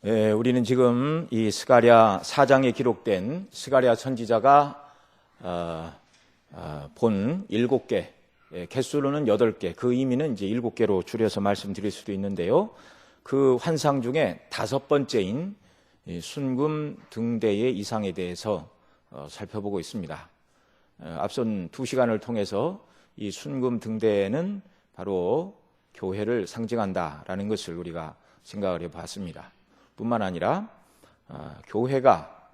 우리는 지금 이 스가랴 4장에 기록된 스가랴 선지자가 본 7개, 개수로는 8개, 그 의미는 이제 7개로 줄여서 말씀드릴 수도 있는데요. 그 환상 중에 5번째인 순금 등대의 이상에 대해서 살펴보고 있습니다. 앞선 2시간을 통해서 이 순금 등대는 바로 교회를 상징한다라는 것을 우리가 생각을 해봤습니다. 뿐만 아니라 교회가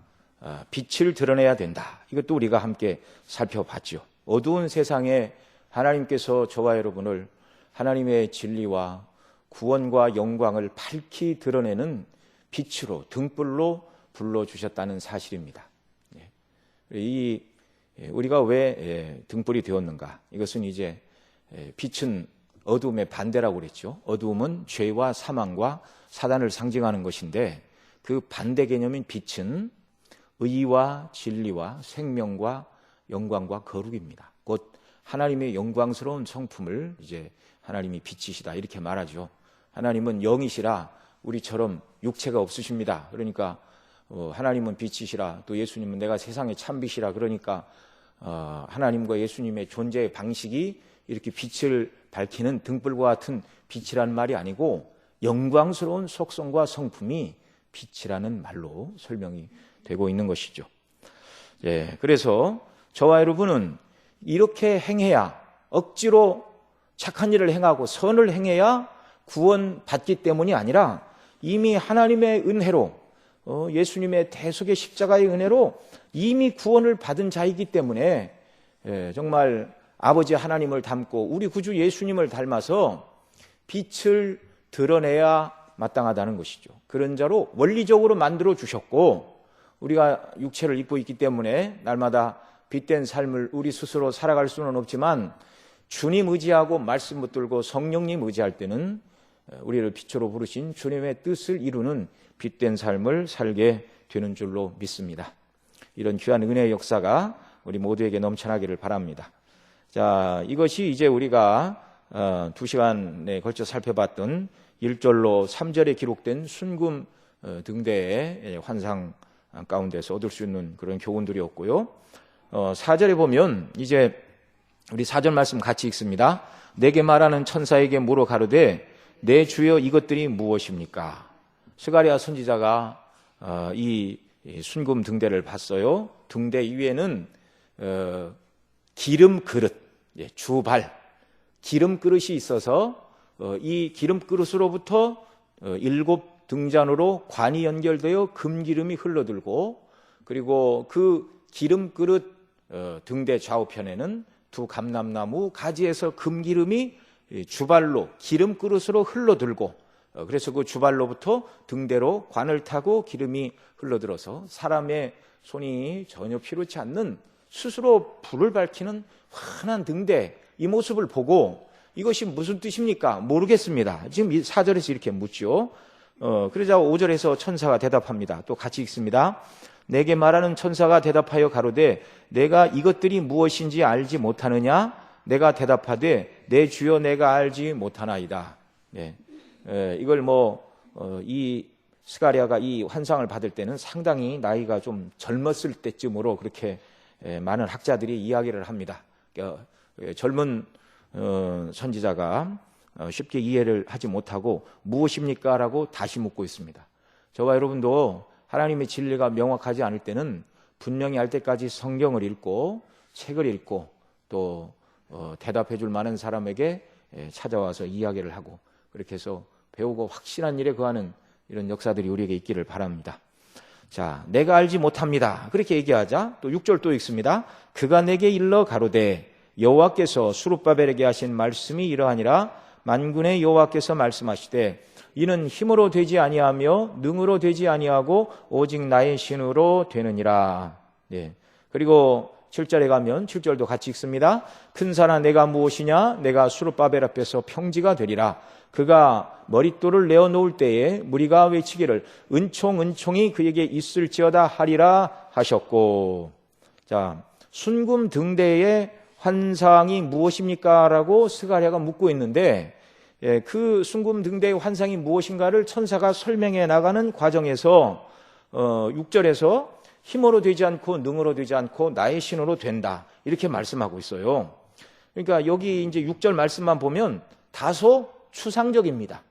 빛을 드러내야 된다. 이것도 우리가 함께 살펴봤죠. 어두운 세상에 하나님께서 저와 여러분을 하나님의 진리와 구원과 영광을 밝히 드러내는 빛으로, 등불로 불러주셨다는 사실입니다. 우리가 왜 등불이 되었는가? 이것은 이제 빛은 어두움의 반대라고 그랬죠. 어두움은 죄와 사망과 사단을 상징하는 것인데, 그 반대 개념인 빛은 의와 진리와 생명과 영광과 거룩입니다. 곧 하나님의 영광스러운 성품을 이제 하나님이 빛이시다 이렇게 말하죠. 하나님은 영이시라 우리처럼 육체가 없으십니다. 그러니까 하나님은 빛이시라, 또 예수님은 내가 세상의 참빛이라, 그러니까 하나님과 예수님의 존재의 방식이 이렇게 빛을 밝히는 등불과 같은 빛이라는 말이 아니고 영광스러운 속성과 성품이 빛이라는 말로 설명이 되고 있는 것이죠. 그래서 저와 여러분은 이렇게 행해야, 억지로 착한 일을 행하고 선을 행해야 구원받기 때문이 아니라 이미 하나님의 은혜로, 예수님의 대속의 십자가의 은혜로 이미 구원을 받은 자이기 때문에 정말 아버지 하나님을 닮고 우리 구주 예수님을 닮아서 빛을 드러내야 마땅하다는 것이죠. 그런 자로 원리적으로 만들어 주셨고, 우리가 육체를 입고 있기 때문에 날마다 빛된 삶을 우리 스스로 살아갈 수는 없지만 주님 의지하고 말씀 붙들고 성령님 의지할 때는 우리를 빛으로 부르신 주님의 뜻을 이루는 빛된 삶을 살게 되는 줄로 믿습니다. 이런 귀한 은혜의 역사가 우리 모두에게 넘쳐나기를 바랍니다. 자, 이것이 이제 우리가 2시간에 걸쳐 살펴봤던 1절로 3절에 기록된 순금 등대의 환상 가운데서 얻을 수 있는 그런 교훈들이었고요. 4절에 보면 이제 우리 4절 말씀 같이 읽습니다. 내게 말하는 천사에게 물어 가로되 내 주여 이것들이 무엇입니까? 스가랴 선지자가 이 순금 등대를 봤어요. 등대 위에는 기름 그릇, 주발, 기름 그릇이 있어서 이 기름 그릇으로부터 7 등잔으로 관이 연결되어 금기름이 흘러들고, 그리고 그 기름 그릇 등대 좌우편에는 2 감람나무 가지에서 금기름이 주발로 기름 그릇으로 흘러들고, 그래서 그 주발로부터 등대로 관을 타고 기름이 흘러들어서 사람의 손이 전혀 필요치 않는 스스로 불을 밝히는 환한 등대, 이 모습을 보고 이것이 무슨 뜻입니까? 모르겠습니다. 지금 4절에서 이렇게 묻죠. 그러자 5절에서 천사가 대답합니다. 또 같이 읽습니다. 내게 말하는 천사가 대답하여 가로되 내가 이것들이 무엇인지 알지 못하느냐? 내가 대답하되 내 주여 내가 알지 못하나이다. 이걸 이 스가랴가 이 환상을 받을 때는 상당히 나이가 좀 젊었을 때쯤으로 그렇게 많은 학자들이 이야기를 합니다. 젊은 선지자가 쉽게 이해를 하지 못하고 무엇입니까? 라고 다시 묻고 있습니다. 저와 여러분도 하나님의 진리가 명확하지 않을 때는 분명히 알 때까지 성경을 읽고 책을 읽고 또 대답해 줄 만한 사람에게 찾아와서 이야기를 하고, 그렇게 해서 배우고 확실한 일에 거하는 이런 역사들이 우리에게 있기를 바랍니다. 자, 내가 알지 못합니다. 그렇게 얘기하자 또 6절 또 읽습니다. 그가 내게 일러 가로되 여호와께서 스룹바벨에게 하신 말씀이 이러하니라. 만군의 여호와께서 말씀하시되 이는 힘으로 되지 아니하며 능으로 되지 아니하고 오직 나의 신으로 되느니라. 그리고 7절에 가면 7절도 같이 읽습니다. 큰 산아 내가 무엇이냐? 내가 스룹바벨 앞에서 평지가 되리라. 그가 머릿돌을 내어놓을 때에 무리가 외치기를 은총 은총이 그에게 있을지어다 하리라 하셨고. 자, 순금 등대의 환상이 무엇입니까? 라고 스가랴가 묻고 있는데, 그 순금 등대의 환상이 무엇인가를 천사가 설명해 나가는 과정에서 6절에서 힘으로 되지 않고 능으로 되지 않고 나의 신으로 된다, 이렇게 말씀하고 있어요. 그러니까 여기 이제 6절 말씀만 보면 다소 추상적입니다.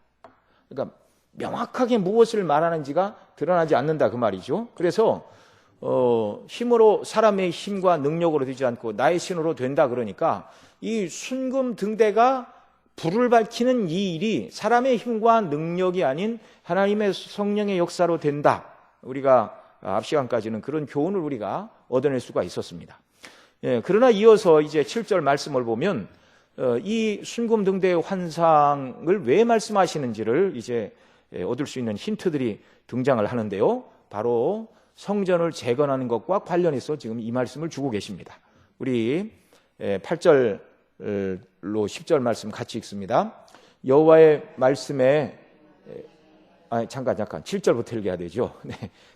그러니까 명확하게 무엇을 말하는지가 드러나지 않는다, 그 말이죠. 그래서 힘으로, 사람의 힘과 능력으로 되지 않고 나의 신으로 된다, 그러니까 이 순금 등대가 불을 밝히는 이 일이 사람의 힘과 능력이 아닌 하나님의 성령의 역사로 된다. 우리가 앞 시간까지는 그런 교훈을 우리가 얻어낼 수가 있었습니다. 그러나 이어서 이제 7절 말씀을 보면 이 순금 등대의 환상을 왜 말씀하시는지를 이제 얻을 수 있는 힌트들이 등장을 하는데요. 바로 성전을 재건하는 것과 관련해서 지금 이 말씀을 주고 계십니다. 우리 8절로 10절 말씀 같이 읽습니다. 여호와의 말씀에 잠깐 7절부터 읽어야 되죠.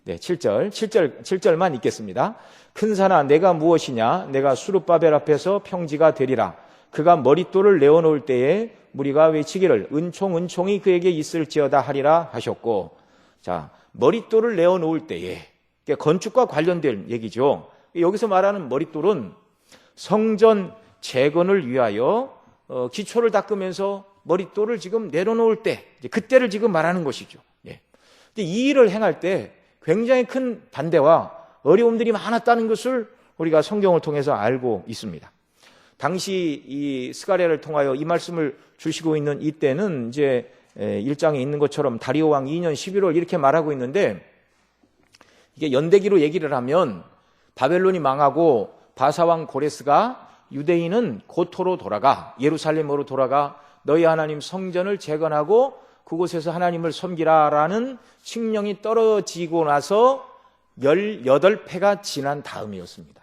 네, 7절만 읽겠습니다. 큰 산아 내가 무엇이냐, 내가 수룹바벨 앞에서 평지가 되리라. 그가 머릿돌을 내어놓을 때에 무리가 외치기를 은총이 그에게 있을지어다 하리라 하셨고, 자, 머릿돌을 내어놓을 때에, 건축과 관련된 얘기죠. 여기서 말하는 머릿돌은 성전 재건을 위하여 기초를 닦으면서 머릿돌을 지금 내려놓을 때, 그때를 지금 말하는 것이죠. 근데 이 일을 행할 때 굉장히 큰 반대와 어려움들이 많았다는 것을 우리가 성경을 통해서 알고 있습니다. 당시 이 스가랴를 통하여 이 말씀을 주시고 있는 이때는 이제 1장에 있는 것처럼 다리오 왕 2년 11월 이렇게 말하고 있는데, 이게 연대기로 얘기를 하면 바벨론이 망하고 바사왕 고레스가 유대인은 고토로 돌아가, 예루살렘으로 돌아가 너희 하나님 성전을 재건하고 그곳에서 하나님을 섬기라라는 칙령이 떨어지고 나서 18패가 지난 다음이었습니다.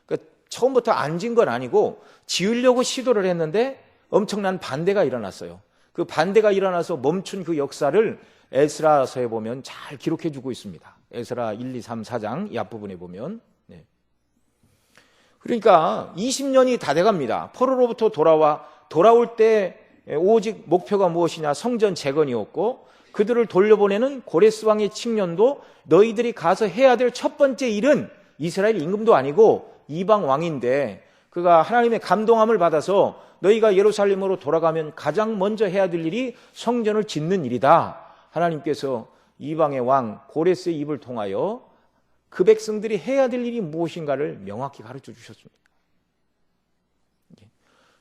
그러니까 처음부터 안 진 건 아니고 지으려고 시도를 했는데 엄청난 반대가 일어났어요. 그 반대가 일어나서 멈춘 그 역사를 에스라서에 보면 잘 기록해 주고 있습니다. 에스라 1, 2, 3, 4장 이 앞부분에 보면. 그러니까 20년이 다 돼갑니다. 포로로부터 돌아올 때 오직 목표가 무엇이냐, 성전 재건이었고, 그들을 돌려보내는 고레스 왕의 칙령도 너희들이 가서 해야 될 첫 번째 일은 이스라엘 임금도 아니고 이방 왕인데, 그가 하나님의 감동함을 받아서 너희가 예루살렘으로 돌아가면 가장 먼저 해야 될 일이 성전을 짓는 일이다. 하나님께서 이방의 왕 고레스의 입을 통하여 그 백성들이 해야 될 일이 무엇인가를 명확히 가르쳐 주셨습니다.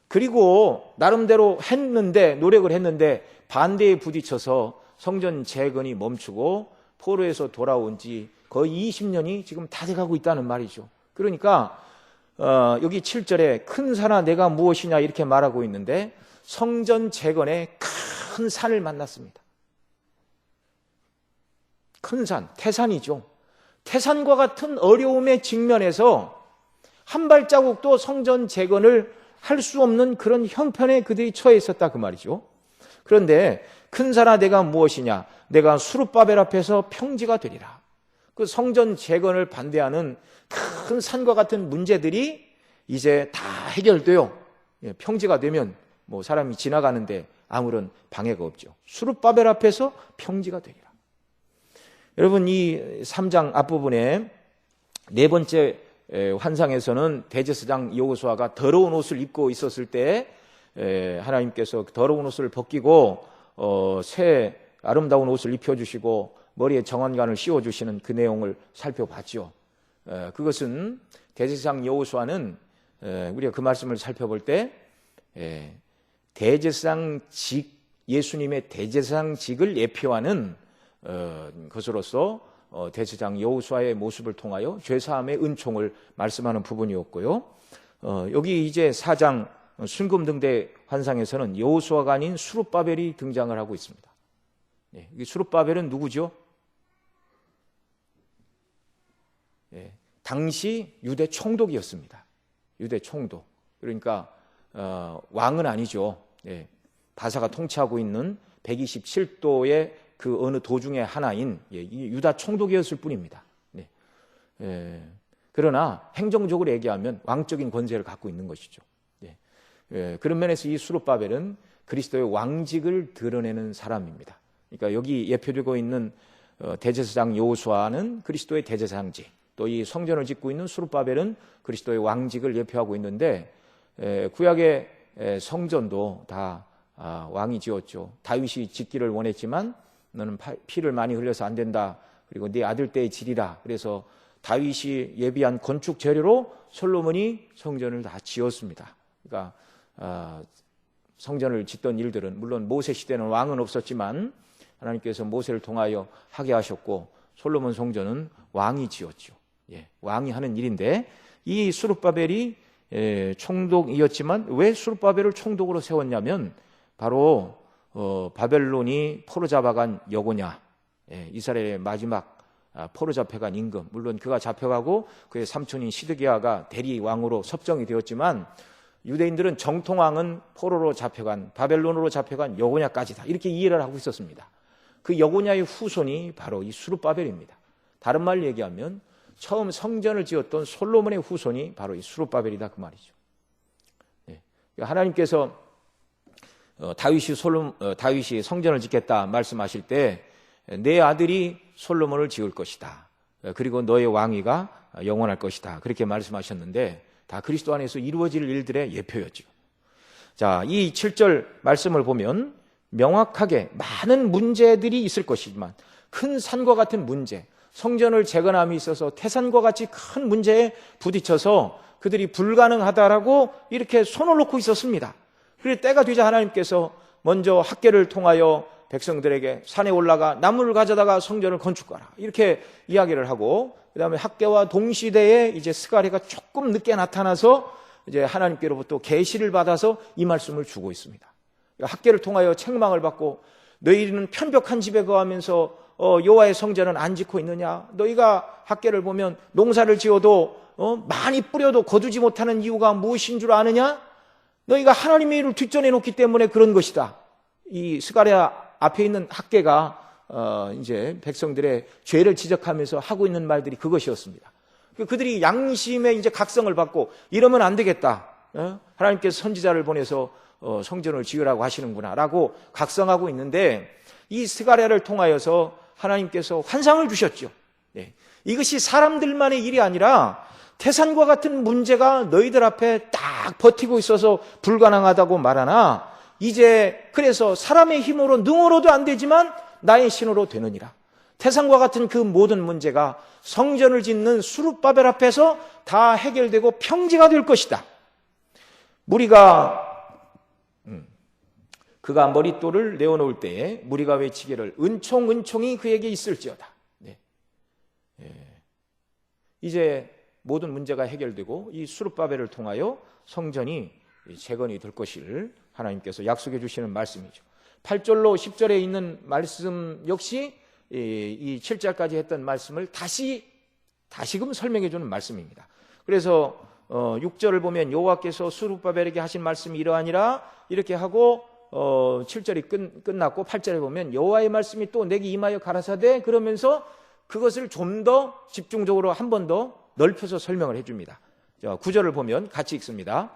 그리고 나름대로 노력을 했는데 반대에 부딪혀서 성전 재건이 멈추고 포로에서 돌아온 지 거의 20년이 지금 다 돼가고 있다는 말이죠. 그러니까 여기 7절에 큰 산아 내가 무엇이냐 이렇게 말하고 있는데, 성전 재건의 큰 산을 만났습니다. 큰 산, 태산이죠. 태산과 같은 어려움에 직면해서 한 발자국도 성전 재건을 할 수 없는 그런 형편에 그들이 처해 있었다, 그 말이죠. 그런데 큰 산아 내가 무엇이냐, 내가 수룹바벨 앞에서 평지가 되리라. 그 성전 재건을 반대하는 큰 산과 같은 문제들이 이제 다 해결돼요. 평지가 되면 뭐 사람이 지나가는데 아무런 방해가 없죠. 수룹바벨 앞에서 평지가 되리라. 여러분, 이 3장 앞부분에 네 번째 환상에서는 대제사장 여호수아가 더러운 옷을 입고 있었을 때 하나님께서 더러운 옷을 벗기고 새 아름다운 옷을 입혀주시고 머리에 정한관을 씌워주시는 그 내용을 살펴봤죠. 그것은 대제사장 여호수아는 우리가 그 말씀을 살펴볼 때 대제사장직, 예수님의 대제사장직을 예표하는 것으로서 대제사장 여호수아의 모습을 통하여 죄사함의 은총을 말씀하는 부분이었고요. 여기 이제 4장 순금 등대 환상에서는 여호수아가 아닌 수룹바벨이 등장을 하고 있습니다. 이 수룹바벨은 누구죠? 당시 유대 총독이었습니다. 유대 총독. 그러니까 왕은 아니죠. 바사가 통치하고 있는 127도의 그 어느 도중의 하나인 유다 총독이었을 뿐입니다. 그러나 행정적으로 얘기하면 왕적인 권세를 갖고 있는 것이죠. 그런 면에서 이 수룹바벨은 그리스도의 왕직을 드러내는 사람입니다. 그러니까 여기 예표되고 있는 대제사장 여호수아는 그리스도의 대제사장직, 또 이 성전을 짓고 있는 수룹바벨은 그리스도의 왕직을 예표하고 있는데, 구약의 성전도 다 왕이 지었죠. 다윗이 짓기를 원했지만 너는 피를 많이 흘려서 안 된다. 그리고 네 아들 때에 지리라. 그래서 다윗이 예비한 건축 재료로 솔로몬이 성전을 다 지었습니다. 그러니까 성전을 짓던 일들은 물론 모세 시대는 왕은 없었지만 하나님께서 모세를 통하여 하게 하셨고, 솔로몬 성전은 왕이 지었죠. 왕이 하는 일인데, 이 수룹바벨이 총독이었지만 왜 수룹바벨을 총독으로 세웠냐면, 바로 바벨론이 포로 잡아간 여고냐, 이스라엘의 마지막 포로 잡혀간 임금, 물론 그가 잡혀가고 그의 삼촌인 시드기야가 대리 왕으로 섭정이 되었지만, 유대인들은 정통왕은 포로로 잡혀간, 바벨론으로 잡혀간 여고냐까지다, 이렇게 이해를 하고 있었습니다. 그 여고냐의 후손이 바로 이 수룹바벨입니다. 다른 말로 얘기하면 처음 성전을 지었던 솔로몬의 후손이 바로 이 수룹바벨이다, 그 말이죠. 하나님께서 다윗이 성전을 짓겠다 말씀하실 때 내 아들이 솔로몬을 지을 것이다, 그리고 너의 왕위가 영원할 것이다, 그렇게 말씀하셨는데, 다 그리스도 안에서 이루어질 일들의 예표였죠. 자, 이 7절 말씀을 보면 명확하게 많은 문제들이 있을 것이지만, 큰 산과 같은 문제, 성전을 재건함에 있어서 태산과 같이 큰 문제에 부딪혀서 그들이 불가능하다라고 이렇게 손을 놓고 있었습니다. 그리고 때가 되자 하나님께서 먼저 학개를 통하여 백성들에게 산에 올라가 나무를 가져다가 성전을 건축하라, 이렇게 이야기를 하고, 그 다음에 학개와 동시대에 이제 스가랴가 조금 늦게 나타나서 이제 하나님께로부터 계시를 받아서 이 말씀을 주고 있습니다. 그러니까 학개를 통하여 책망을 받고, 너희는 편벽한 집에 거하면서 여호와의 성전은 안 짓고 있느냐? 너희가 학개를 보면 농사를 지어도 많이 뿌려도 거두지 못하는 이유가 무엇인 줄 아느냐? 너희가 하나님의 일을 뒷전에 놓기 때문에 그런 것이다. 이 스가랴 앞에 있는 학개가 이제 백성들의 죄를 지적하면서 하고 있는 말들이 그것이었습니다. 그들이 양심의 이제 각성을 받고 이러면 안 되겠다, 하나님께서 선지자를 보내서 성전을 지으라고 하시는구나라고 각성하고 있는데, 이 스가랴를 통하여서 하나님께서 환상을 주셨죠. 이것이 사람들만의 일이 아니라 태산과 같은 문제가 너희들 앞에 딱 버티고 있어서 불가능하다고 말하나, 이제 그래서 사람의 힘으로 능으로도 안 되지만 나의 신으로 되느니라. 태산과 같은 그 모든 문제가 성전을 짓는 수룹바벨 앞에서 다 해결되고 평지가 될 것이다. 무리가 그가 머릿돌을 내어놓을 때에 무리가 외치기를 은총 은총이 그에게 있을지어다. 이제 모든 문제가 해결되고 이 수룹바벨을 통하여 성전이 재건이 될 것을 하나님께서 약속해 주시는 말씀이죠. 8절로 10절에 있는 말씀 역시 이 7절까지 했던 말씀을 다시금 설명해 주는 말씀입니다. 그래서 6절을 보면 여호와께서 수룹바벨에게 하신 말씀이 이러하니라, 이렇게 하고 7절이 끝났고 8절에 보면 여호와의 말씀이 또 내게 임하여 가라사대, 그러면서 그것을 좀 더 집중적으로 한 번 더 넓혀서 설명을 해줍니다. 9절을 보면 같이 읽습니다.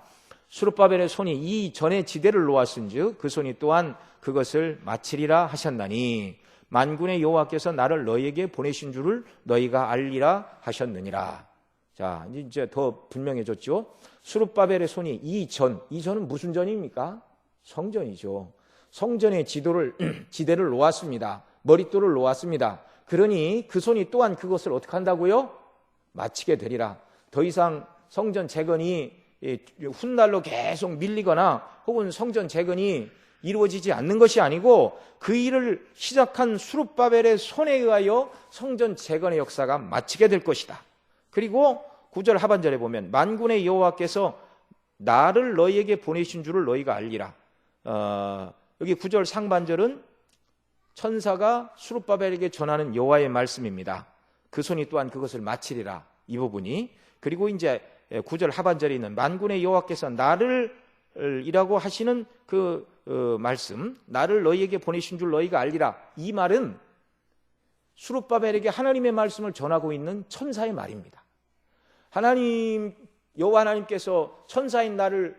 수룹바벨의 손이 이 전에 지대를 놓았은즉 그 손이 또한 그것을 마치리라 하셨나니 만군의 여호와께서 나를 너희에게 보내신 줄을 너희가 알리라 하셨느니라. 자, 이제 더 분명해졌죠. 수룹바벨의 손이 이 전은 무슨 전입니까? 성전이죠. 성전의 지대를 놓았습니다. 머릿돌을 놓았습니다. 그러니 그 손이 또한 그것을 어떻게 한다고요? 마치게 되리라. 더 이상 성전 재건이 훗날로 계속 밀리거나 혹은 성전 재건이 이루어지지 않는 것이 아니고, 그 일을 시작한 수룹바벨의 손에 의하여 성전 재건의 역사가 마치게 될 것이다. 그리고 9절 하반절에 보면 만군의 여호와께서 나를 너희에게 보내신 줄을 너희가 알리라. 여기 9절 상반절은 천사가 수룹바벨에게 전하는 여호와의 말씀입니다. 그 손이 또한 그것을 마치리라, 이 부분이. 그리고 이제 9절 하반절에 있는 만군의 여호와께서 나를 이라고 하시는 그 말씀, 나를 너희에게 보내신 줄 너희가 알리라, 이 말은 수룹바벨에게 하나님의 말씀을 전하고 있는 천사의 말입니다. 여호와 하나님께서 천사인 나를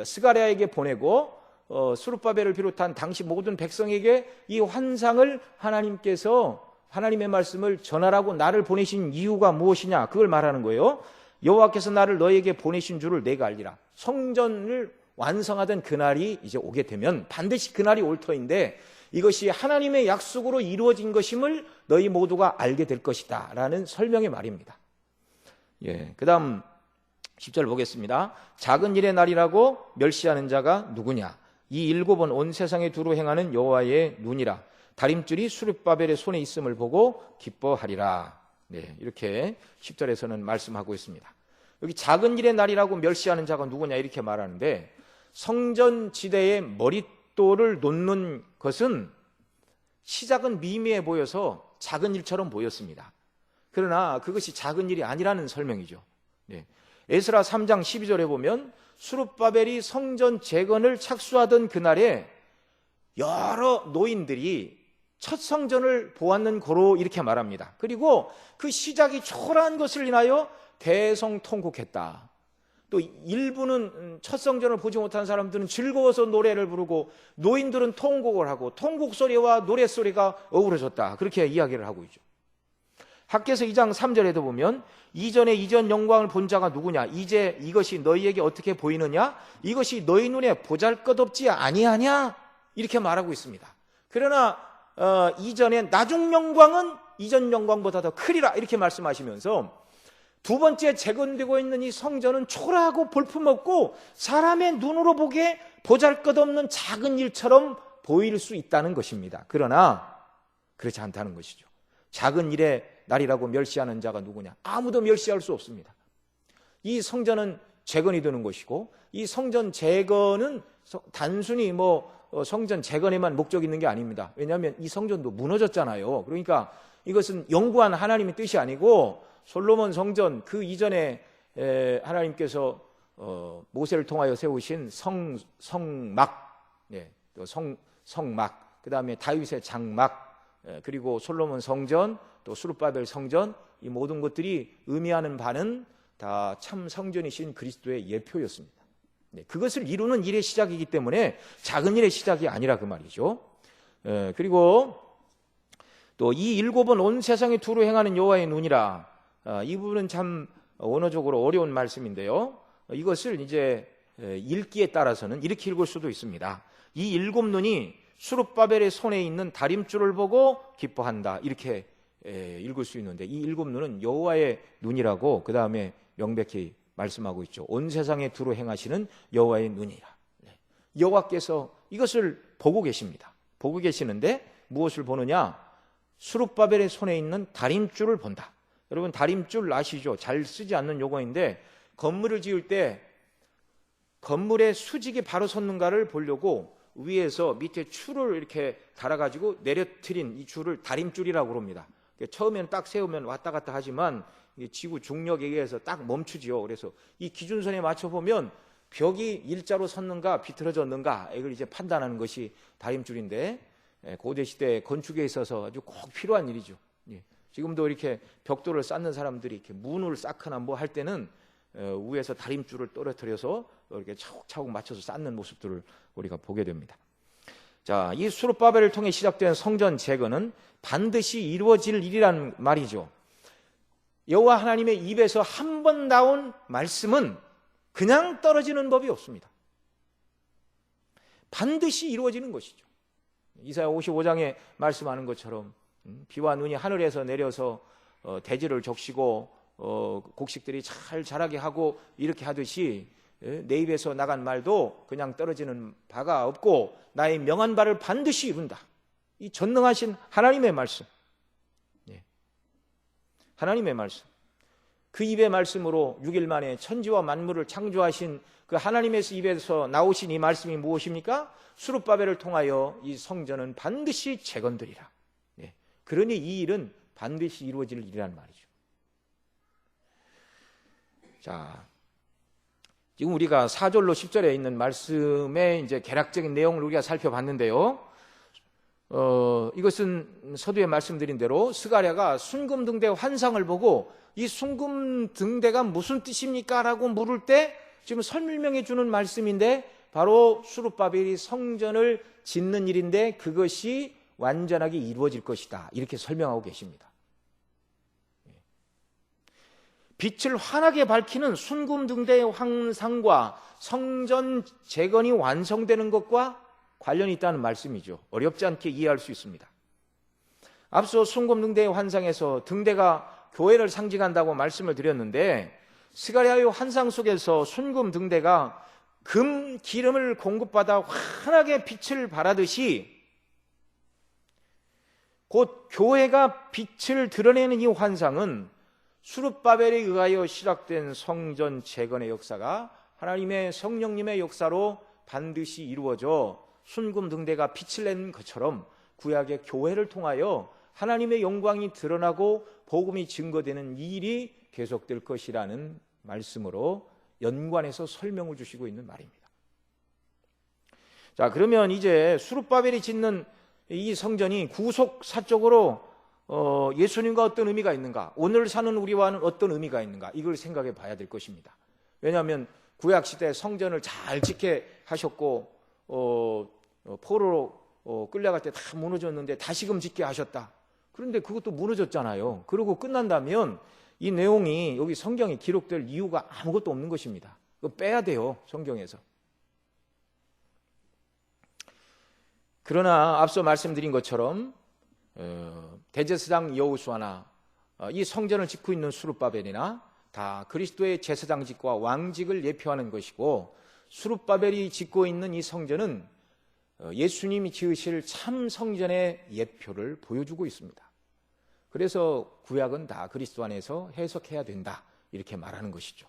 스가랴에게 보내고 스룹바벨을 비롯한 당시 모든 백성에게 이 환상을 하나님의 말씀을 전하라고 나를 보내신 이유가 무엇이냐, 그걸 말하는 거예요. 여호와께서 나를 너에게 보내신 줄을 내가 알리라. 성전을 완성하던 그날이 이제 오게 되면 반드시 그날이 올 터인데 이것이 하나님의 약속으로 이루어진 것임을 너희 모두가 알게 될 것이다 라는 설명의 말입니다. 그 다음 10절 보겠습니다. 작은 일의 날이라고 멸시하는 자가 누구냐? 이 일곱은 온 세상에 두루 행하는 여호와의 눈이라. 다림줄이 스룹바벨의 손에 있음을 보고 기뻐하리라. 이렇게 10절에서는 말씀하고 있습니다. 여기 작은 일의 날이라고 멸시하는 자가 누구냐 이렇게 말하는데, 성전 지대에 머릿돌을 놓는 것은 시작은 미미해 보여서 작은 일처럼 보였습니다. 그러나 그것이 작은 일이 아니라는 설명이죠. 에스라 3장 12절에 보면 스룹바벨이 성전 재건을 착수하던 그날에 여러 노인들이 첫 성전을 보았는 고로 이렇게 말합니다. 그리고 그 시작이 초라한 것을 인하여 대성통곡했다. 또 일부는 첫 성전을 보지 못한 사람들은 즐거워서 노래를 부르고 노인들은 통곡을 하고 통곡 소리와 노래 소리가 어우러졌다. 그렇게 이야기를 하고 있죠. 학개서 2장 3절에도 보면 이전 영광을 본 자가 누구냐? 이제 이것이 너희에게 어떻게 보이느냐? 이것이 너희 눈에 보잘것없지 아니하냐? 이렇게 말하고 있습니다. 그러나 이전에 나중 영광은 이전 영광보다 더 크리라 이렇게 말씀하시면서 두 번째 재건되고 있는 이 성전은 초라하고 볼품없고 사람의 눈으로 보기에 보잘것없는 작은 일처럼 보일 수 있다는 것입니다. 그러나 그렇지 않다는 것이죠. 작은 일의 날이라고 멸시하는 자가 누구냐? 아무도 멸시할 수 없습니다. 이 성전은 재건이 되는 것이고 이 성전 재건은 단순히 성전 재건에만 목적이 있는 게 아닙니다. 왜냐하면 이 성전도 무너졌잖아요. 그러니까 이것은 영구한 하나님의 뜻이 아니고 솔로몬 성전 그 이전에 하나님께서 모세를 통하여 세우신 성막, 또 성막, 그 다음에 다윗의 장막, 그리고 솔로몬 성전, 또 스룹바벨 성전, 이 모든 것들이 의미하는 바는 다 참 성전이신 그리스도의 예표였습니다. 그것을 이루는 일의 시작이기 때문에 작은 일의 시작이 아니라 그 말이죠. 그리고 또 이 일곱은 온 세상에 두루 행하는 여호와의 눈이라. 이 부분은 참 언어적으로 어려운 말씀인데요. 이것을 이제 읽기에 따라서는 이렇게 읽을 수도 있습니다. 이 일곱 눈이 스룹바벨의 손에 있는 다림줄을 보고 기뻐한다. 이렇게 읽을 수 있는데 이 일곱 눈은 여호와의 눈이라고 그 다음에 명백히 말씀하고 있죠. 온 세상에 두루 행하시는 여호와의 눈이라. 여호와께서 이것을 보고 계십니다. 보고 계시는데 무엇을 보느냐? 스룹바벨의 손에 있는 다림줄을 본다. 여러분 다림줄 아시죠? 잘 쓰지 않는 용어인데 건물을 지을 때 건물의 수직이 바로 섰는가를 보려고 위에서 밑에 줄을 이렇게 달아가지고 내려뜨린 이 줄을 다림줄이라고 그럽니다. 처음에는 딱 세우면 왔다 갔다 하지만 지구 중력에 의해서 딱 멈추지요. 그래서 이 기준선에 맞춰보면 벽이 일자로 섰는가 비틀어졌는가 이걸 이제 판단하는 것이 다림줄인데 고대 시대 건축에 있어서 아주 꼭 필요한 일이죠. 지금도 이렇게 벽돌을 쌓는 사람들이 이렇게 문을 쌓거나 뭐 할 때는 위에서 다림줄을 떨어뜨려서 이렇게 차곡차곡 맞춰서 쌓는 모습들을 우리가 보게 됩니다. 자, 이 스룹바벨을 통해 시작된 성전 재건은 반드시 이루어질 일이란 말이죠. 여호와 하나님의 입에서 한 번 나온 말씀은 그냥 떨어지는 법이 없습니다. 반드시 이루어지는 것이죠. 이사야 55장에 말씀하는 것처럼 비와 눈이 하늘에서 내려서 대지를 적시고 곡식들이 잘 자라게 하고 이렇게 하듯이 내 입에서 나간 말도 그냥 떨어지는 바가 없고 나의 명한 바를 반드시 이룬다. 이 전능하신 하나님의 말씀, 하나님의 말씀, 그 입의 말씀으로 6일 만에 천지와 만물을 창조하신 그 하나님의 입에서 나오신 이 말씀이 무엇입니까? 스룹바벨을 통하여 이 성전은 반드시 재건되리라. 그러니 이 일은 반드시 이루어질 일이란 말이죠. 자, 지금 우리가 4절로 10절에 있는 말씀의 이제 개략적인 내용을 우리가 살펴봤는데요. 이것은 서두에 말씀드린 대로 스가랴가 순금등대 환상을 보고 이 순금등대가 무슨 뜻입니까? 라고 물을 때 지금 설명해 주는 말씀인데 바로 수룹바벨이 성전을 짓는 일인데 그것이 완전하게 이루어질 것이다. 이렇게 설명하고 계십니다. 빛을 환하게 밝히는 순금등대의 환상과 성전 재건이 완성되는 것과 관련이 있다는 말씀이죠. 어렵지 않게 이해할 수 있습니다. 앞서 순금등대의 환상에서 등대가 교회를 상징한다고 말씀을 드렸는데 스가랴의 환상 속에서 순금등대가 금 기름을 공급받아 환하게 빛을 발하듯이 곧 교회가 빛을 드러내는 이 환상은 수룹바벨에 의하여 시작된 성전 재건의 역사가 하나님의 성령님의 역사로 반드시 이루어져 순금등대가 빛을 내는 것처럼 구약의 교회를 통하여 하나님의 영광이 드러나고 복음이 증거되는 이 일이 계속될 것이라는 말씀으로 연관해서 설명을 주시고 있는 말입니다. 자, 그러면 이제 수룹바벨이 짓는 이 성전이 구속사적으로 예수님과 어떤 의미가 있는가, 오늘 사는 우리와는 어떤 의미가 있는가, 이걸 생각해 봐야 될 것입니다. 왜냐하면 구약시대 성전을 잘 짓게 하셨고 포로로 끌려갈 때 다 무너졌는데 다시금 짓게 하셨다. 그런데 그것도 무너졌잖아요. 그러고 끝난다면 이 내용이 여기 성경에 기록될 이유가 아무것도 없는 것입니다. 그거 빼야 돼요, 성경에서. 그러나 앞서 말씀드린 것처럼 대제사장 여호수아나 이 성전을 짓고 있는 수룹바벨이나 다 그리스도의 제사장직과 왕직을 예표하는 것이고, 수룹바벨이 짓고 있는 이 성전은 예수님이 지으실 참 성전의 예표를 보여주고 있습니다. 그래서 구약은 다 그리스도 안에서 해석해야 된다, 이렇게 말하는 것이죠.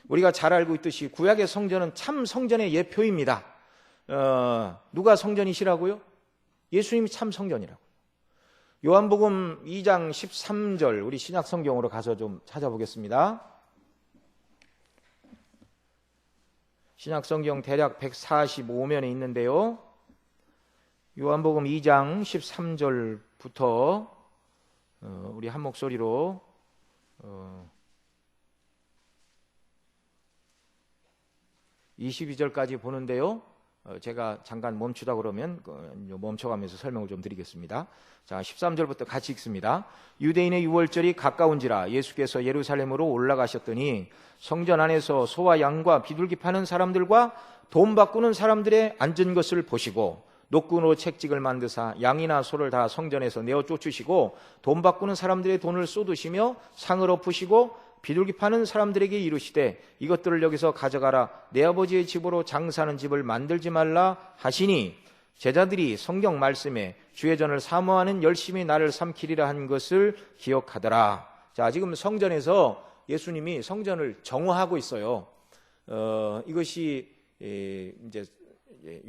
우리가 잘 알고 있듯이 구약의 성전은 참 성전의 예표입니다. 누가 성전이시라고요? 예수님이 참 성전이라고요. 요한복음 2장 13절, 우리 신약 성경으로 가서 좀 찾아보겠습니다. 신약 성경 대략 145면에 있는데요. 요한복음 2장 13절부터 우리 한 목소리로 22절까지 보는데요. 제가 잠깐 멈추다 그러면 멈춰가면서 설명을 좀 드리겠습니다. 자, 13절부터 같이 읽습니다. 유대인의 유월절이 가까운지라 예수께서 예루살렘으로 올라가셨더니 성전 안에서 소와 양과 비둘기 파는 사람들과 돈 바꾸는 사람들의 앉은 것을 보시고 노끈으로 채찍을 만드사 양이나 소를 다 성전에서 내어 쫓으시고 돈 바꾸는 사람들의 돈을 쏟으시며 상을 엎으시고 비둘기 파는 사람들에게 이르시되 이것들을 여기서 가져가라, 내 아버지의 집으로 장사하는 집을 만들지 말라 하시니 제자들이 성경 말씀에 주의 전을 사모하는 열심히 나를 삼키리라 한 것을 기억하더라. 자, 지금 성전에서 예수님이 성전을 정화하고 있어요. 이것이 이제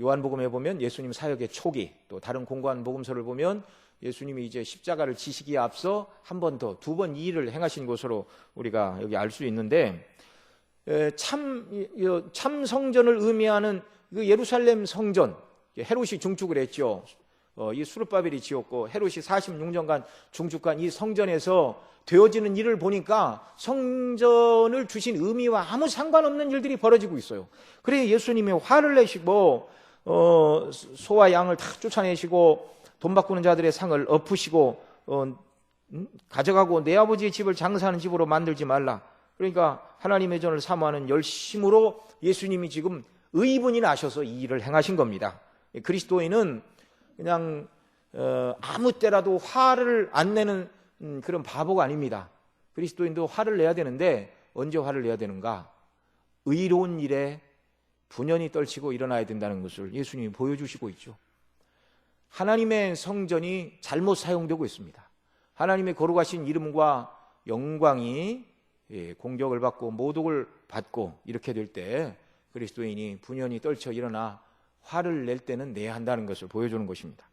요한복음에 보면 예수님 사역의 초기, 또 다른 공고한 복음서를 보면 예수님이 이제 십자가를 지시기에 앞서 한 번 더, 두 번 이 일을 행하신 것으로 우리가 여기 알 수 있는데, 참 성전을 의미하는 그 예루살렘 성전, 헤롯이 중축을 했죠. 이 수룹바벨이 지었고 헤롯이 46년간 중축한 이 성전에서 되어지는 일을 보니까 성전을 주신 의미와 아무 상관없는 일들이 벌어지고 있어요. 그래 예수님이 화를 내시고 소와 양을 다 쫓아내시고 돈 바꾸는 자들의 상을 엎으시고 가져가고 내 아버지의 집을 장사하는 집으로 만들지 말라. 그러니까 하나님의 전을 사모하는 열심으로 예수님이 지금 의분이 나셔서 이 일을 행하신 겁니다. 그리스도인은 그냥 아무 때라도 화를 안 내는 그런 바보가 아닙니다. 그리스도인도 화를 내야 되는데 언제 화를 내야 되는가? 의로운 일에 분연히 떨치고 일어나야 된다는 것을 예수님이 보여주시고 있죠. 하나님의 성전이 잘못 사용되고 있습니다. 하나님의 거룩하신 이름과 영광이 공격을 받고 모독을 받고 이렇게 될 때 그리스도인이 분연히 떨쳐 일어나 화를 낼 때는 내야 한다는 것을 보여주는 것입니다.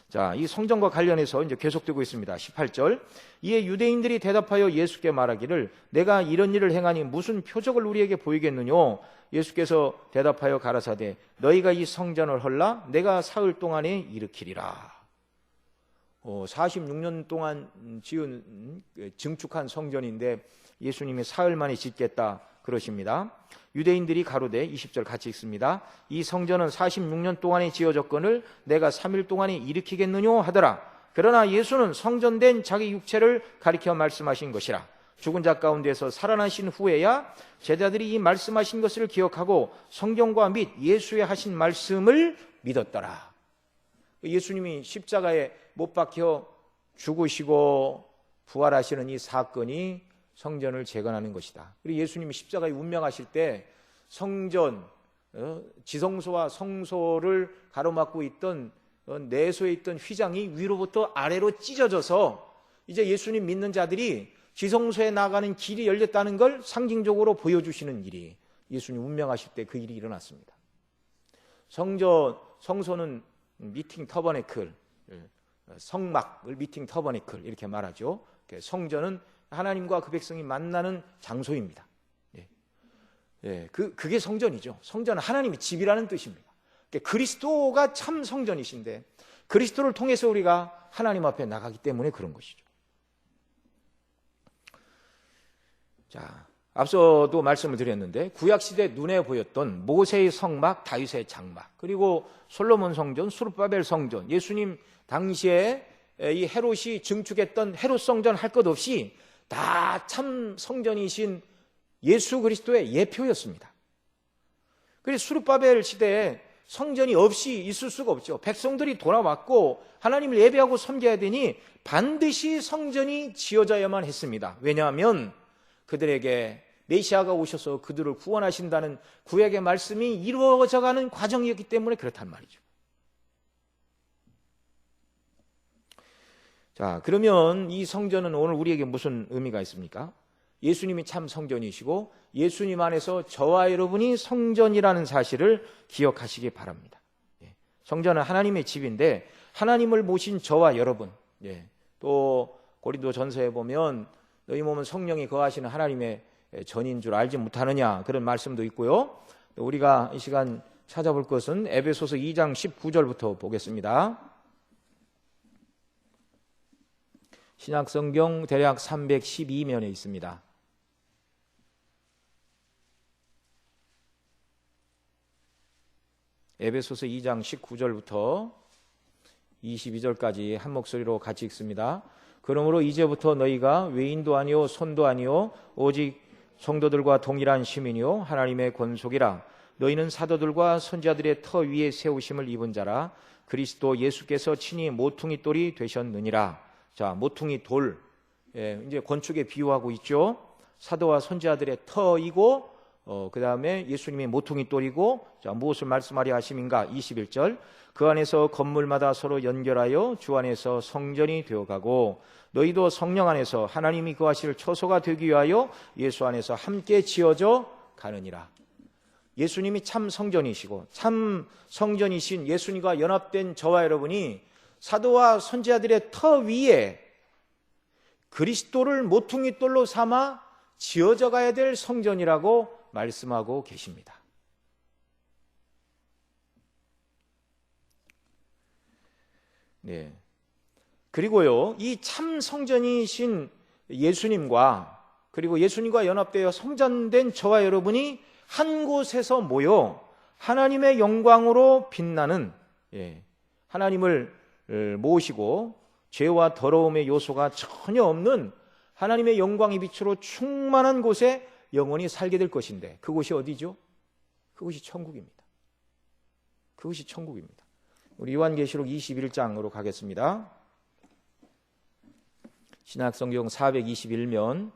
자, 이 성전과 관련해서 이제 계속되고 있습니다. 18절. 이에 유대인들이 대답하여 예수께 말하기를 내가 이런 일을 행하니 무슨 표적을 우리에게 보이겠느뇨? 예수께서 대답하여 가라사대 너희가 이 성전을 헐라 내가 사흘 동안에 일으키리라. 46년 동안 지은 증축한 성전인데 예수님이 사흘 만에 짓겠다. 그러십니다. 유대인들이 가로되 20절 같이 읽습니다. 이 성전은 46년 동안에 지어졌거늘 내가 3일 동안에 일으키겠느뇨 하더라. 그러나 예수는 성전된 자기 육체를 가리켜 말씀하신 것이라. 죽은 자 가운데서 살아나신 후에야 제자들이 이 말씀하신 것을 기억하고 성경과 및 예수의 하신 말씀을 믿었더라. 예수님이 십자가에 못 박혀 죽으시고 부활하시는 이 사건이 성전을 재건하는 것이다. 그리고 예수님이 십자가에 운명하실 때 성전, 지성소와 성소를 가로막고 있던 내소에 있던 휘장이 위로부터 아래로 찢어져서 이제 예수님 믿는 자들이 지성소에 나가는 길이 열렸다는 걸 상징적으로 보여주시는 일이 예수님 운명하실 때 그 일이 일어났습니다. 성소는 미팅 터버네클, 성막을 미팅 터버네클 이렇게 말하죠. 성전은 하나님과 그 백성이 만나는 장소입니다. 그게 성전이죠. 성전은 하나님의 집이라는 뜻입니다. 그리스도가 참 성전이신데 그리스도를 통해서 우리가 하나님 앞에 나가기 때문에 그런 것이죠. 자, 앞서도 말씀을 드렸는데 구약시대 눈에 보였던 모세의 성막, 다윗의 장막, 그리고 솔로몬 성전, 수르바벨 성전, 예수님 당시에 이 헤롯이 증축했던 헤롯 성전 할 것 없이 다 참 성전이신 예수 그리스도의 예표였습니다. 그래서 수르바벨 시대에 성전이 없이 있을 수가 없죠. 백성들이 돌아왔고 하나님을 예배하고 섬겨야 되니 반드시 성전이 지어져야만 했습니다. 왜냐하면 그들에게 메시아가 오셔서 그들을 구원하신다는 구약의 말씀이 이루어져가는 과정이었기 때문에 그렇단 말이죠. 자, 그러면 이 성전은 오늘 우리에게 무슨 의미가 있습니까? 예수님이 참 성전이시고 예수님 안에서 저와 여러분이 성전이라는 사실을 기억하시기 바랍니다. 성전은 하나님의 집인데 하나님을 모신 저와 여러분, 또 고린도전서에 보면 너희 몸은 성령이 거하시는 하나님의 전인 줄 알지 못하느냐 그런 말씀도 있고요. 우리가 이 시간 찾아볼 것은 에베소서 2장 19절부터 보겠습니다. 신약성경 대략 312면에 있습니다. 에베소서 2장 19절부터 22절까지 한 목소리로 같이 읽습니다. 그러므로 이제부터 너희가 외인도 아니요 손도 아니요 오직 성도들과 동일한 시민이요 하나님의 권속이라. 너희는 사도들과 선지자들의 터 위에 세우심을 입은 자라. 그리스도 예수께서 친히 모퉁이 돌이 되셨느니라. 자, 모퉁이 돌, 이제 건축에 비유하고 있죠. 사도와 선지자들의 터이고 그 다음에 예수님이 모퉁이 돌이고, 자, 무엇을 말씀하려 하심인가? 21절. 그 안에서 건물마다 서로 연결하여 주 안에서 성전이 되어가고 너희도 성령 안에서 하나님이 거하실 처소가 되기 위하여 예수 안에서 함께 지어져 가느니라. 예수님이 참 성전이시고 참 성전이신 예수님과 연합된 저와 여러분이 사도와 선지자들의 터 위에 그리스도를 모퉁이 돌로 삼아 지어져 가야 될 성전이라고 말씀하고 계십니다. 네. 그리고요, 이 참 성전이신 예수님과 그리고 예수님과 연합되어 성전된 저와 여러분이 한 곳에서 모여 하나님의 영광으로 빛나는, 하나님을 모시고 죄와 더러움의 요소가 전혀 없는 하나님의 영광의 빛으로 충만한 곳에 영원히 살게 될 것인데 그곳이 어디죠? 그곳이 천국입니다. 그것이 천국입니다. 우리 요한계시록 21장으로 가겠습니다. 신약성경 421면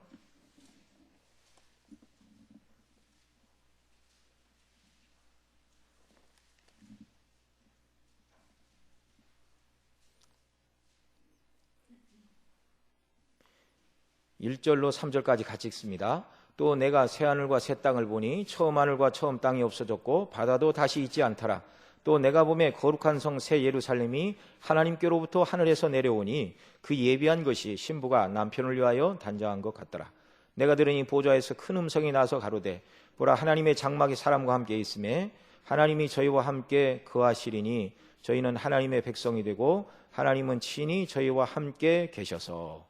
(1절로) (3절까지) 같이 읽습니다. 또 내가 새하늘과 새 땅을 보니 처음 하늘과 처음 땅이 없어졌고 바다도 다시 있지 않더라. 또 내가 보매 거룩한 성 새 예루살렘이 하나님께로부터 하늘에서 내려오니 그 예비한 것이 신부가 남편을 위하여 단장한 것 같더라. 내가 들으니 보좌에서 큰 음성이 나서 가로되 보라, 하나님의 장막이 사람과 함께 있음에 하나님이 저희와 함께 거하시리니 저희는 하나님의 백성이 되고 하나님은 친히 저희와 함께 계셔서.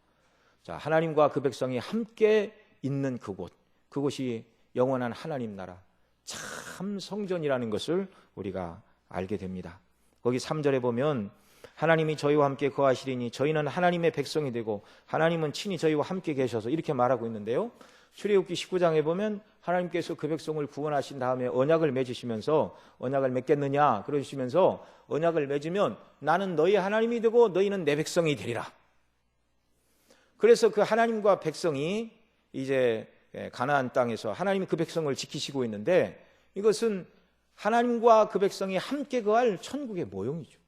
자, 하나님과 그 백성이 함께 있는 그곳, 그것이 영원한 하나님 나라, 참 성전이라는 것을 우리가 알게 됩니다. 거기 3절에 보면 하나님이 저희와 함께 거하시리니 저희는 하나님의 백성이 되고 하나님은 친히 저희와 함께 계셔서 이렇게 말하고 있는데요. 출애굽기 19장에 보면 하나님께서 그 백성을 구원하신 다음에 언약을 맺으시면서 언약을 맺겠느냐 그러시면서 언약을 맺으면 나는 너희 하나님이 되고 너희는 내 백성이 되리라. 그래서 그 하나님과 백성이 이제 가나안 땅에서 하나님이 그 백성을 지키시고 있는데 이것은 하나님과 그 백성이 함께 거할 천국의 모형이죠.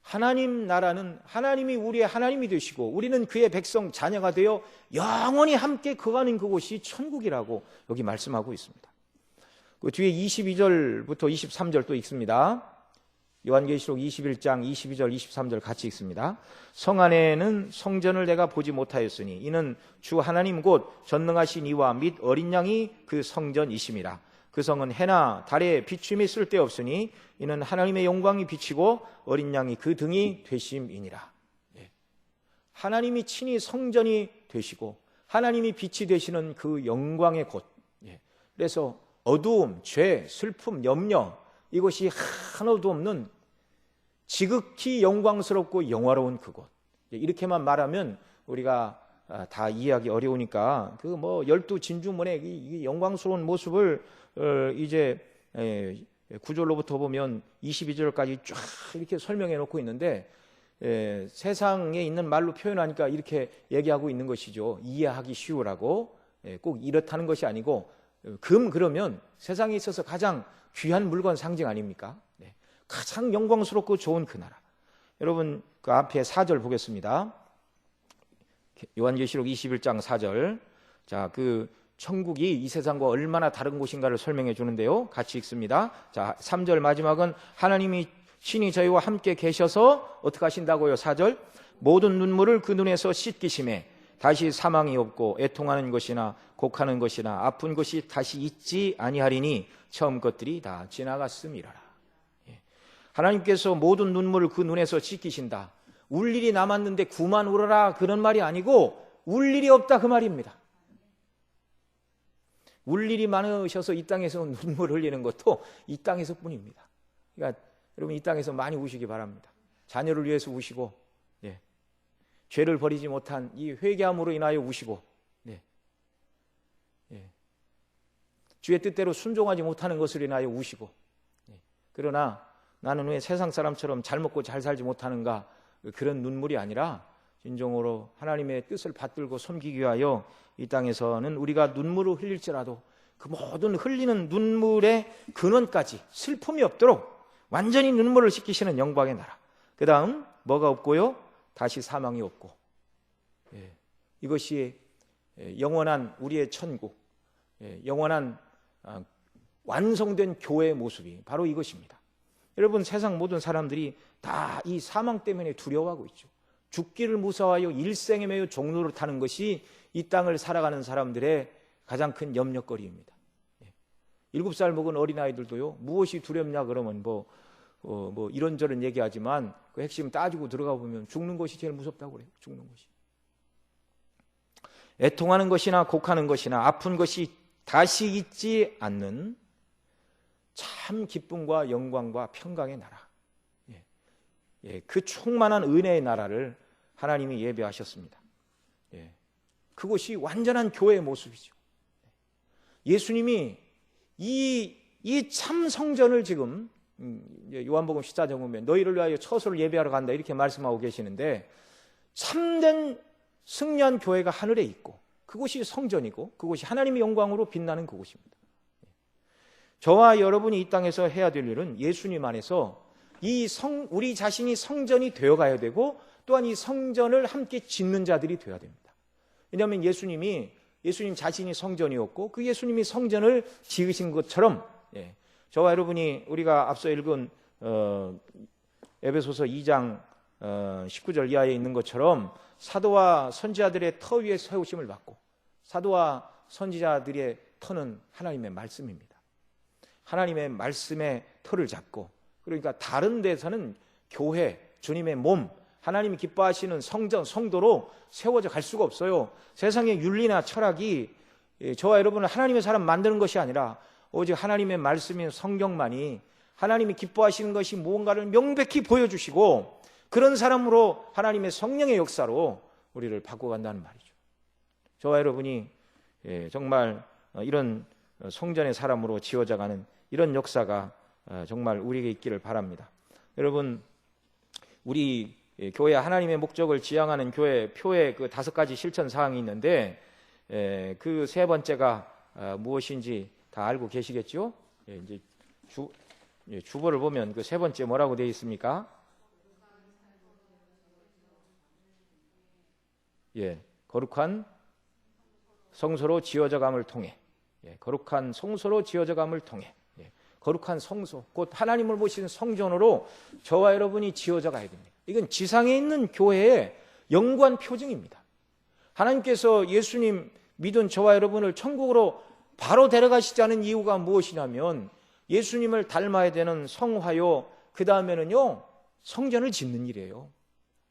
하나님 나라는 하나님이 우리의 하나님이 되시고 우리는 그의 백성 자녀가 되어 영원히 함께 거하는 그곳이 천국이라고 여기 말씀하고 있습니다. 그 뒤에 22절부터 23절 또 읽습니다. 요한계시록 21장 22절 23절 같이 읽습니다. 성 안에는 성전을 내가 보지 못하였으니 이는 주 하나님 곧 전능하신 이와 및 어린 양이 그 성전이심이라. 그 성은 해나 달에 비춤이 쓸데없으니 이는 하나님의 영광이 비치고 어린 양이 그 등이 되심이니라. 하나님이 친히 성전이 되시고 하나님이 빛이 되시는 그 영광의 곳. 그래서 어두움, 죄, 슬픔, 염려 이것이 하나도 없는 지극히 영광스럽고 영화로운 그곳. 이렇게만 말하면 우리가 다 이해하기 어려우니까 그 뭐 12진주문의 이 영광스러운 모습을 이제 9절로부터 보면 22절까지 쫙 이렇게 설명해 놓고 있는데 세상에 있는 말로 표현하니까 이렇게 얘기하고 있는 것이죠. 이해하기 쉬우라고. 꼭 이렇다는 것이 아니고 그러면 세상에 있어서 가장 귀한 물건 상징 아닙니까? 가장 영광스럽고 좋은 그 나라. 여러분 그 앞에 4절 보겠습니다. 요한계시록 21장 4절. 자, 그 천국이 이 세상과 얼마나 다른 곳인가를 설명해 주는데요. 같이 읽습니다. 자, 3절 마지막은 하나님이 친히 저희와 함께 계셔서 어떻게 하신다고요? 4절. 모든 눈물을 그 눈에서 씻기심에 다시 사망이 없고 애통하는 것이나 곡하는 것이나 아픈 것이 다시 있지 아니하리니 처음 것들이 다 지나갔음이라. 하나님께서 모든 눈물을 그 눈에서 씻기신다. 울 일이 남았는데 그만 울어라 그런 말이 아니고 울 일이 없다 그 말입니다. 울 일이 많으셔서 이 땅에서 눈물 흘리는 것도 이 땅에서 뿐입니다. 그러니까 여러분 이 땅에서 많이 우시기 바랍니다. 자녀를 위해서 우시고 죄를 버리지 못한 이 회개함으로 인하여 우시고 주의 뜻대로 순종하지 못하는 것을 인하여 우시고 그러나 나는 왜 세상 사람처럼 잘 먹고 잘 살지 못하는가 그런 눈물이 아니라 진정으로 하나님의 뜻을 받들고 섬기기 위하여 이 땅에서는 우리가 눈물을 흘릴지라도 그 모든 흘리는 눈물의 근원까지 슬픔이 없도록 완전히 눈물을 씻기시는 영광의 나라. 그 다음 뭐가 없고요? 다시 사망이 없고 이것이 영원한 우리의 천국, 영원한 완성된 교회의 모습이 바로 이것입니다. 여러분 세상 모든 사람들이 다 이 사망 때문에 두려워하고 있죠. 죽기를 무서워하여 일생에 매여 종로를 타는 것이 이 땅을 살아가는 사람들의 가장 큰 염려거리입니다. 7살 먹은 어린아이들도요 무엇이 두렵냐 그러면 뭐 이런저런 얘기하지만 그 핵심 따지고 들어가 보면 죽는 것이 제일 무섭다고 그래요. 죽는 것이. 애통하는 것이나 곡하는 것이나 아픈 것이 다시 있지 않는 참 기쁨과 영광과 평강의 나라. 그 충만한 은혜의 나라를 하나님이 예배하셨습니다. 그것이 완전한 교회의 모습이죠. 예수님이 이 참 성전을 지금 요한복음 14장 보면 너희를 위하여 처소를 예배하러 간다 이렇게 말씀하고 계시는데 참된 승리한 교회가 하늘에 있고 그곳이 성전이고 그곳이 하나님의 영광으로 빛나는 그곳입니다. 저와 여러분이 이 땅에서 해야 될 일은 예수님 안에서 우리 자신이 성전이 되어가야 되고 또한 이 성전을 함께 짓는 자들이 되어야 됩니다. 왜냐하면 예수님 자신이 성전이었고 그 예수님이 성전을 지으신 것처럼 저와 여러분이 우리가 앞서 읽은 에베소서 2장 19절 이하에 있는 것처럼 사도와 선지자들의 터 위에 세우심을 받고 사도와 선지자들의 터는 하나님의 말씀입니다. 하나님의 말씀의 터를 잡고 그러니까 다른 데서는 교회, 주님의 몸, 하나님이 기뻐하시는 성전, 성도로 세워져 갈 수가 없어요. 세상의 윤리나 철학이 저와 여러분은 하나님의 사람 만드는 것이 아니라 오직 하나님의 말씀인 성경만이 하나님이 기뻐하시는 것이 무언가를 명백히 보여주시고 그런 사람으로 하나님의 성령의 역사로 우리를 바꿔간다는 말이죠. 저와 여러분이 정말 이런 성전의 사람으로 지어져가는 이런 역사가 정말 우리에게 있기를 바랍니다. 여러분, 우리 교회 하나님의 목적을 지향하는 교회 표에 그 5가지 실천 사항이 있는데 그 세 번째가 무엇인지 다 알고 계시겠죠? 이제 주보를 보면 그 세 번째 뭐라고 되어 있습니까? 거룩한 성소로 지어져감을 통해, 거룩한 성소로 지어져감을 통해, 거룩한 성소, 곧 하나님을 모시는 성전으로 저와 여러분이 지어져 가야 됩니다. 이건 지상에 있는 교회의 영구한 표징입니다. 하나님께서 예수님 믿은 저와 여러분을 천국으로 바로 데려가시지 않은 이유가 무엇이냐면 예수님을 닮아야 되는 성화요, 그 다음에는요 성전을 짓는 일이에요.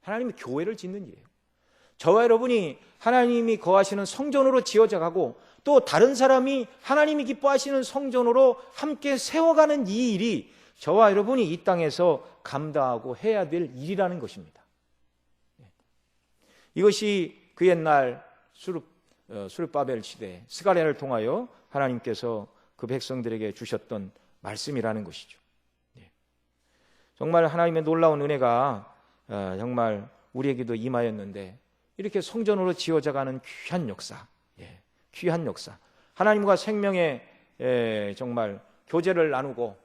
하나님의 교회를 짓는 일이에요. 저와 여러분이 하나님이 거하시는 성전으로 지어져 가고 또 다른 사람이 하나님이 기뻐하시는 성전으로 함께 세워가는 이 일이 저와 여러분이 이 땅에서 감당하고 해야 될 일이라는 것입니다. 이것이 그 옛날 수르바벨 시대 스가랴를 통하여 하나님께서 그 백성들에게 주셨던 말씀이라는 것이죠. 정말 하나님의 놀라운 은혜가 정말 우리에게도 임하였는데 이렇게 성전으로 지어져가는 귀한 역사, 귀한 역사. 하나님과 생명의 정말 교제를 나누고,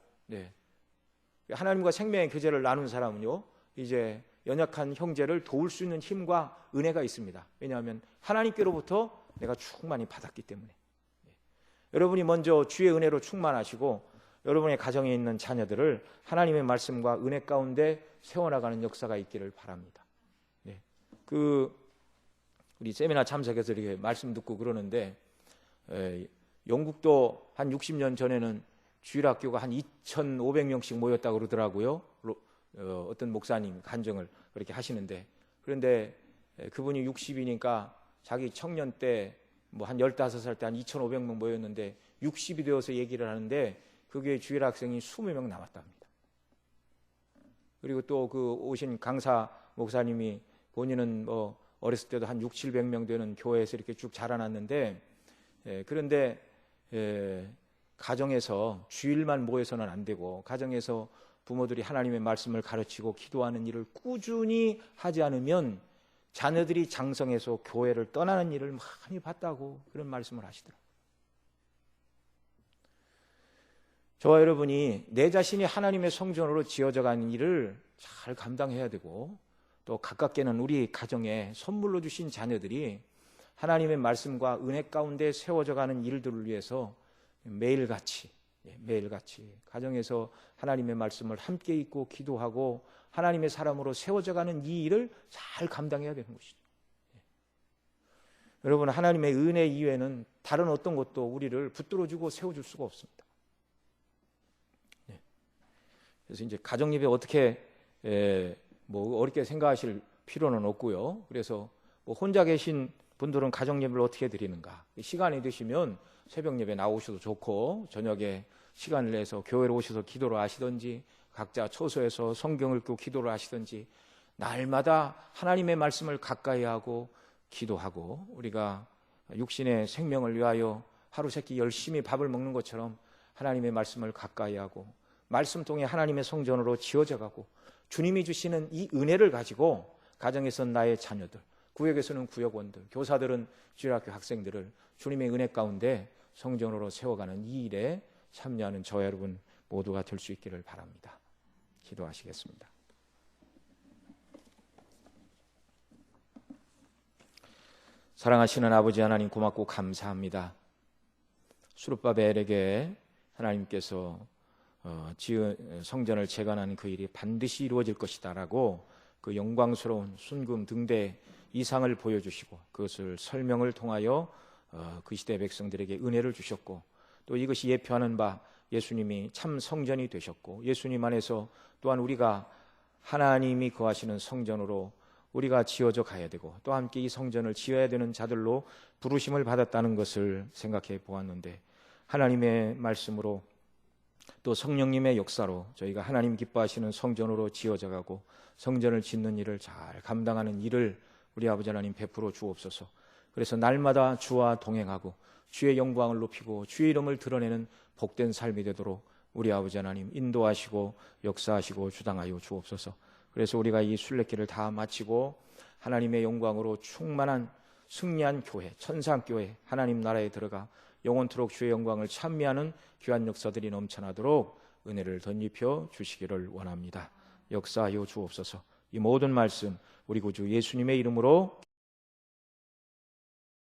하나님과 생명의 교제를 나눈 사람은요, 이제 연약한 형제를 도울 수 있는 힘과 은혜가 있습니다. 왜냐하면 하나님께로부터 내가 충만히 받았기 때문에. 여러분이 먼저 주의 은혜로 충만하시고 여러분의 가정에 있는 자녀들을 하나님의 말씀과 은혜 가운데 세워나가는 역사가 있기를 바랍니다. 우리 세미나 참석해서 이렇게 말씀 듣고 그러는데 영국도 한 60년 전에는 주일학교가 한 2,500명씩 모였다고 그러더라고요. 어떤 목사님 간증을 그렇게 하시는데, 그런데 그분이 60이니까 자기 청년 때 뭐 한 15살 때 한 2,500명 모였는데 60이 되어서 얘기를 하는데 그게 주일 학생이 20명 남았답니다. 그리고 또 그 오신 강사 목사님이 본인은 뭐 어렸을 때도 한 600-700명 되는 교회에서 이렇게 쭉 자라났는데 그런데 가정에서 주일만 모여서는 안 되고 가정에서 부모들이 하나님의 말씀을 가르치고 기도하는 일을 꾸준히 하지 않으면 자녀들이 장성해서 교회를 떠나는 일을 많이 봤다고 그런 말씀을 하시더라고요. 저와 여러분이 내 자신이 하나님의 성전으로 지어져가는 일을 잘 감당해야 되고 또 가깝게는 우리 가정에 선물로 주신 자녀들이 하나님의 말씀과 은혜 가운데 세워져가는 일들을 위해서 매일같이 가정에서 하나님의 말씀을 함께 읽고 기도하고 하나님의 사람으로 세워져가는 이 일을 잘 감당해야 되는 것이죠. 여러분, 하나님의 은혜 이외에는 다른 어떤 것도 우리를 붙들어주고 세워줄 수가 없습니다. 그래서 이제 가정 예배 어떻게 뭐 어렵게 생각하실 필요는 없고요. 그래서 뭐 혼자 계신 분들은 가정 예배를 어떻게 드리는가? 시간이 되시면 새벽 예배 나오셔도 좋고 저녁에 시간을 내서 교회로 오셔서 기도를 하시든지 각자 처소에서 성경을 읽고 기도를 하시든지 날마다 하나님의 말씀을 가까이 하고 기도하고 우리가 육신의 생명을 위하여 하루 세끼 열심히 밥을 먹는 것처럼 하나님의 말씀을 가까이 하고 말씀 통해 하나님의 성전으로 지어져 가고 주님이 주시는 이 은혜를 가지고 가정에서는 나의 자녀들, 구역에서는 구역원들, 교사들은 주일학교 학생들을 주님의 은혜 가운데 성전으로 세워가는 이 일에 참여하는 저와 여러분 모두가 될 수 있기를 바랍니다. 기도하시겠습니다. 사랑하시는 아버지 하나님 고맙고 감사합니다. 수르바벨에게 하나님께서 지은 성전을 재건하는 그 일이 반드시 이루어질 것이다라고 그 영광스러운 순금 등대 이상을 보여주시고 그것을 설명을 통하여 그 시대 백성들에게 은혜를 주셨고 또 이것이 예표하는 바 예수님이 참 성전이 되셨고 예수님 안에서 또한 우리가 하나님이 거하시는 성전으로 우리가 지어져 가야 되고 또 함께 이 성전을 지어야 되는 자들로 부르심을 받았다는 것을 생각해 보았는데, 하나님의 말씀으로 또 성령님의 역사로 저희가 하나님 기뻐하시는 성전으로 지어져 가고 성전을 짓는 일을 잘 감당하는 일을 우리 아버지 하나님 베풀어 주옵소서. 그래서 날마다 주와 동행하고 주의 영광을 높이고 주의 이름을 드러내는 복된 삶이 되도록 우리 아버지 하나님 인도하시고 역사하시고 주당하여 주옵소서. 그래서 우리가 이 순례길을 다 마치고 하나님의 영광으로 충만한 승리한 교회, 천상교회, 하나님 나라에 들어가 영원토록 주의 영광을 찬미하는 귀한 역사들이 넘쳐나도록 은혜를 덧입혀 주시기를 원합니다. 역사하여 주옵소서. 이 모든 말씀 우리 구주 예수님의 이름으로